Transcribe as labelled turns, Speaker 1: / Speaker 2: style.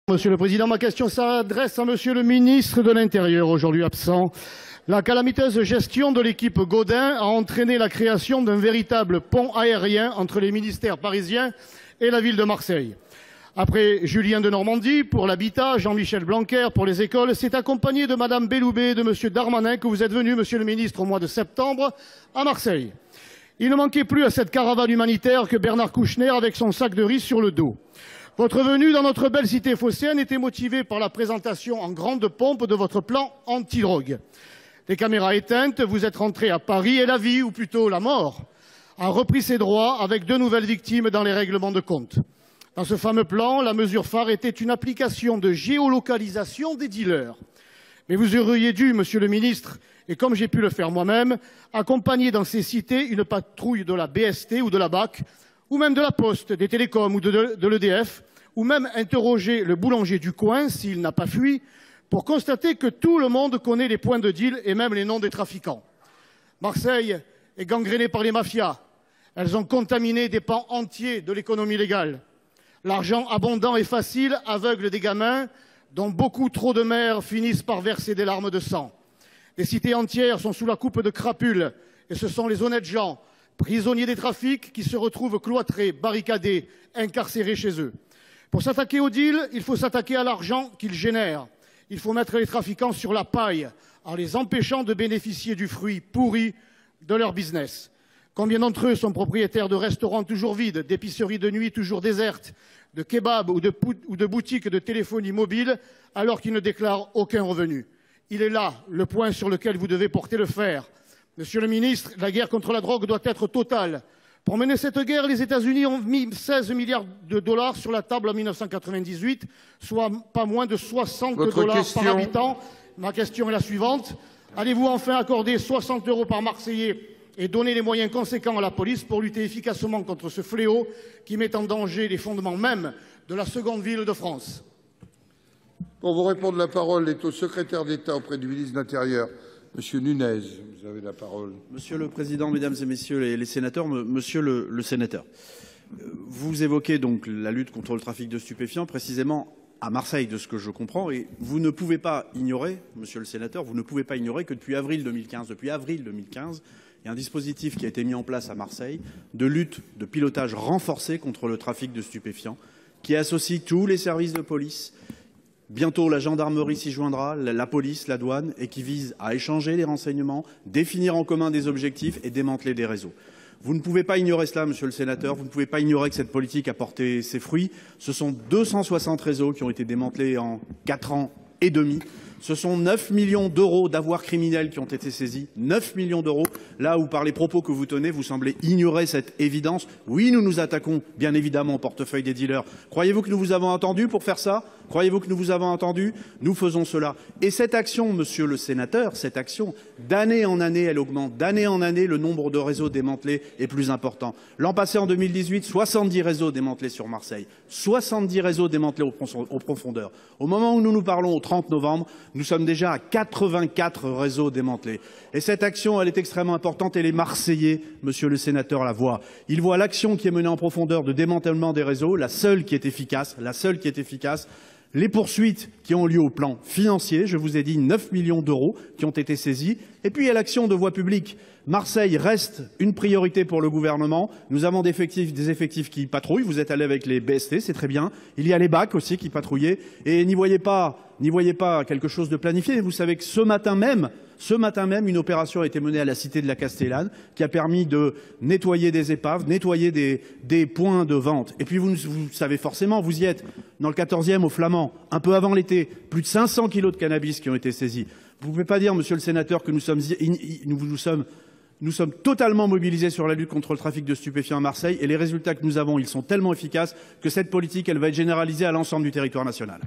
Speaker 1: Monsieur le Président, ma question s'adresse à Monsieur le ministre de l'Intérieur, aujourd'hui absent. La calamiteuse gestion de l'équipe Gaudin a entraîné la création d'un véritable pont aérien entre les ministères parisiens et la ville de Marseille. Après Julien Denormandie pour l'habitat, Jean-Michel Blanquer pour les écoles, c'est accompagné de Madame Belloubet et de Monsieur Darmanin que vous êtes venu, Monsieur le ministre, au mois de septembre à Marseille. Il ne manquait plus à cette caravane humanitaire que Bernard Kouchner avec son sac de riz sur le dos. Votre venue dans notre belle cité phocéenne était motivée par la présentation en grande pompe de votre plan anti-drogue. Les caméras éteintes, vous êtes rentré à Paris et la vie, ou plutôt la mort, a repris ses droits avec 2 nouvelles victimes dans les règlements de compte. Dans ce fameux plan, la mesure phare était une application de géolocalisation des dealers. Mais vous auriez dû, Monsieur le ministre, et comme j'ai pu le faire moi-même, accompagner dans ces cités une patrouille de la BST ou de la BAC, ou même de la Poste, des télécoms ou de l'EDF, ou même interroger le boulanger du coin, s'il n'a pas fui, pour constater que tout le monde connaît les points de deal et même les noms des trafiquants. Marseille est gangrénée par les mafias. Elles ont contaminé des pans entiers de l'économie légale. L'argent abondant et facile aveugle des gamins, dont beaucoup trop de mères finissent par verser des larmes de sang. Des cités entières sont sous la coupe de crapules, et ce sont les honnêtes gens, prisonniers des trafics, qui se retrouvent cloîtrés, barricadés, incarcérés chez eux. Pour s'attaquer au deal, il faut s'attaquer à l'argent qu'ils génèrent. Il faut mettre les trafiquants sur la paille, en les empêchant de bénéficier du fruit pourri de leur business. Combien d'entre eux sont propriétaires de restaurants toujours vides, d'épiceries de nuit toujours désertes, de kebabs ou de boutiques de téléphonie mobile, alors qu'ils ne déclarent aucun revenu? Il est là le point sur lequel vous devez porter le fer. Monsieur le ministre, la guerre contre la drogue doit être totale. Pour mener cette guerre, les États-Unis ont mis 16 milliards de dollars sur la table en 1998, soit pas moins de 60 dollars par habitant. Ma question est la suivante. Allez-vous enfin accorder 60 € par Marseillais et donner les moyens conséquents à la police pour lutter efficacement contre ce fléau qui met en danger les fondements mêmes de la seconde ville de France?
Speaker 2: Pour vous répondre, la parole est au secrétaire d'État auprès du ministre de l'Intérieur, Monsieur Nunez. Vous avez la parole.
Speaker 3: Monsieur le Président, Mesdames et Messieurs les sénateurs, Monsieur le sénateur, vous évoquez donc la lutte contre le trafic de stupéfiants, précisément à Marseille, de ce que je comprends, et vous ne pouvez pas ignorer, Monsieur le sénateur, vous ne pouvez pas ignorer que depuis avril 2015, il y a un dispositif qui a été mis en place à Marseille de lutte, de pilotage renforcé contre le trafic de stupéfiants, qui associe tous les services de police. Bientôt, la gendarmerie s'y joindra, la police, la douane, et qui vise à échanger les renseignements, définir en commun des objectifs et démanteler des réseaux. Vous ne pouvez pas ignorer cela, Monsieur le sénateur, vous ne pouvez pas ignorer que cette politique a porté ses fruits. Ce sont 260 réseaux qui ont été démantelés en 4 ans et demi. Ce sont 9 millions d'euros d'avoirs criminels qui ont été saisis. 9 millions d'euros, là où par les propos que vous tenez, vous semblez ignorer cette évidence. Oui, nous nous attaquons bien évidemment au portefeuille des dealers. Croyez-vous que nous vous avons entendu pour faire ça? Croyez-vous que nous vous avons entendu? Nous faisons cela. Et cette action, Monsieur le sénateur, cette action, d'année en année, elle augmente. D'année en année, le nombre de réseaux démantelés est plus important. L'an passé, en 2018, 70 réseaux démantelés sur Marseille. 70 réseaux démantelés aux profondeurs. Au moment où nous nous parlons, au 30 novembre, nous sommes déjà à 84 réseaux démantelés. Et cette action, elle est extrêmement importante et les Marseillais, Monsieur le sénateur, la voient. Ils voient l'action qui est menée en profondeur de démantèlement des réseaux, la seule qui est efficace, les poursuites qui ont lieu au plan financier, je vous ai dit 9 millions d'euros qui ont été saisis, et puis il y a l'action de voie publique. Marseille reste une priorité pour le gouvernement. Nous avons des effectifs qui patrouillent. Vous êtes allé avec les BST, c'est très bien. Il y a les BAC aussi qui patrouillaient. Et n'y voyez pas quelque chose de planifié. Vous savez que ce matin même, une opération a été menée à la cité de la Castellane qui a permis de nettoyer des épaves, nettoyer des points de vente. Et puis vous savez forcément, vous y êtes, dans le 14e au Flamand, un peu avant l'été, plus de 500 kilos de cannabis qui ont été saisis. Vous ne pouvez pas dire, Monsieur le sénateur, que nous sommes totalement mobilisés sur la lutte contre le trafic de stupéfiants à Marseille et les résultats que nous avons, ils sont tellement efficaces que cette politique, elle va être généralisée à l'ensemble du territoire national.